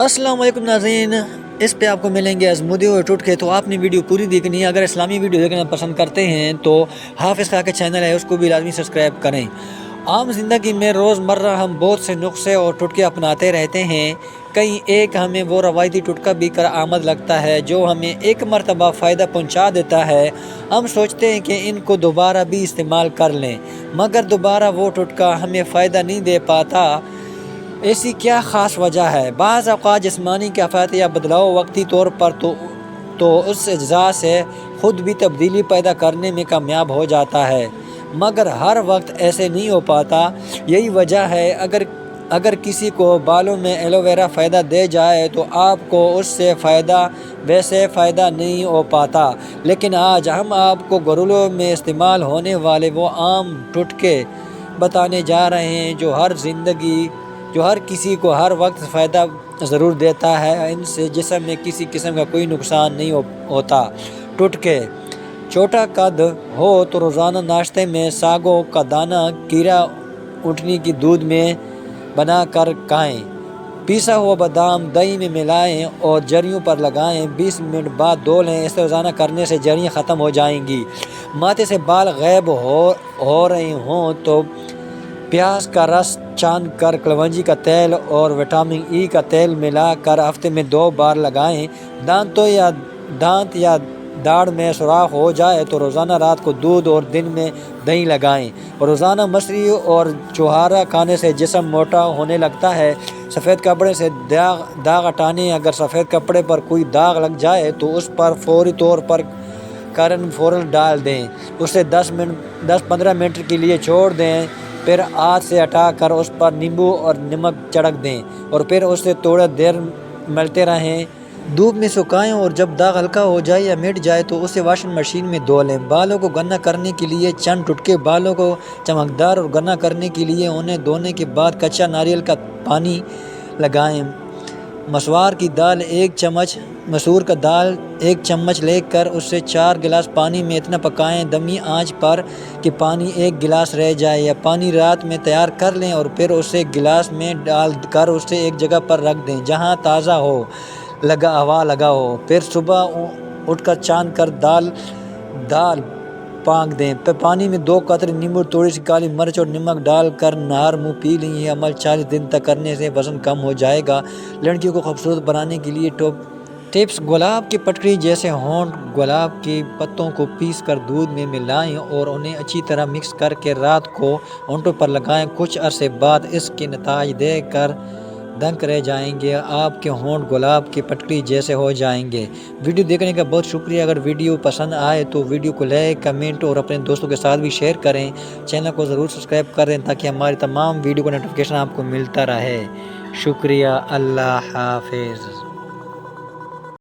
अस्सलाम वालेकुम नाज़रीन, इस पे आपको मिलेंगे अज़मुदी और टुटके। तो आपने वीडियो पूरी देखनी है। अगर इस्लामी वीडियो देखना पसंद करते हैं तो हाफिज़ खां के चैनल है, उसको भी लाजमी सब्सक्राइब करें। आम ज़िंदगी में रोज़मर्रा हम बहुत से नुस्खे और टुटके अपनाते रहते हैं। कहीं एक हमें वो रवायती टुटका भी कर आमद लगता है जो हमें एक मरतबा फ़ायदा पहुंचा देता है। हम सोचते हैं कि इनको दोबारा भी इस्तेमाल कर लें, मगर दोबारा वो टुटका हमें फ़ायदा नहीं दे पाता। ऐसी क्या ख़ास वजह है? बाज़ औक़ात जिस्मानी कैफ़ियत या बदलाव वक्ती तौर पर तो उस अज्जा से ख़ुद भी तब्दीली पैदा करने में कामयाब हो जाता है, मगर हर वक्त ऐसे नहीं हो पाता। यही वजह है अगर किसी को बालों में एलोवेरा फ़ायदा दे जाए तो आपको उससे वैसे फ़ायदा नहीं हो पाता। लेकिन आज हम आपको घरेलू में इस्तेमाल होने वाले वो आम टुटके बताने जा रहे हैं जो हर किसी को हर वक्त फ़ायदा ज़रूर देता है। इनसे जिस्म में किसी किस्म का कोई नुकसान नहीं होता। टुटके: छोटा कद हो तो रोज़ाना नाश्ते में सागों का दाना कीड़ा उठनी की दूध में बना कर खाएँ। पिसा हुआ बादाम दही में मिलाएं और जड़ियों पर लगाएं, 20 मिनट बाद धो लें। इसे रोज़ाना करने से जड़ियाँ ख़त्म हो जाएंगी। माथे से बाल गायब हो रहे हों तो प्याज का रस छान कर कलवंजी का तेल और विटामिन ई का तेल मिलाकर हफ्ते में 2 बार लगाएं। दांत या दाढ़ में सुराख हो जाए तो रोज़ाना रात को दूध और दिन में दही लगाएं। रोज़ाना मछली और चुहारा खाने से जिस्म मोटा होने लगता है। सफ़ेद कपड़े से दाग हटाने: अगर सफ़ेद कपड़े पर कोई दाग लग जाए तो उस पर फौरी तौर पर फ़ौरन डाल दें। उसे 10-15 मिनट के लिए छोड़ दें, फिर हाथ से हटाकर उस पर नींबू और नमक छिड़क दें और फिर उसे थोड़ा देर मलते रहें। धूप में सुखाएं और जब दाग हल्का हो जाए या मिट जाए तो उसे वॉशिंग मशीन में धो लें। बालों को घना करने के लिए चंद टुटके: बालों को चमकदार और घना करने के लिए उन्हें धोने के बाद कच्चा नारियल का पानी लगाएं। मसूर की दाल 1 चम्मच, मसूर का दाल 1 चम्मच लेकर उसे 4 गिलास पानी में इतना पकाएं दमी आंच पर कि पानी 1 गिलास रह जाए। या पानी रात में तैयार कर लें और फिर उसे गिलास में डाल कर उसे एक जगह पर रख दें जहां ताज़ा हवा लगा हो। फिर सुबह उठकर छान कर दाल पाक दें। फिर पानी में 2 कतरे नींबू, थोड़ी सी काली मिर्च और नमक डालकर नहर मुँह पी लें। ये अमल 40 दिन तक करने से वज़न कम हो जाएगा। लड़कियों को खूबसूरत बनाने के लिए टिप्स: गुलाब की पटड़ी जैसे होंठ गुलाब के पत्तों को पीस कर दूध में मिलाएं और उन्हें अच्छी तरह मिक्स करके रात को होंठों पर लगाएं। कुछ अरसे बाद इसके नताज देखकर दंग रह जाएंगे। आपके होंठ गुलाब की पटड़ी जैसे हो जाएंगे। वीडियो देखने का बहुत शुक्रिया। अगर वीडियो पसंद आए तो वीडियो को लाइक, कमेंट और अपने दोस्तों के साथ भी शेयर करें। चैनल को ज़रूर सब्सक्राइब करें ताकि हमारी तमाम वीडियो का नोटिफिकेशन आपको मिलता रहे। शुक्रिया। अल्लाह हाफिज़।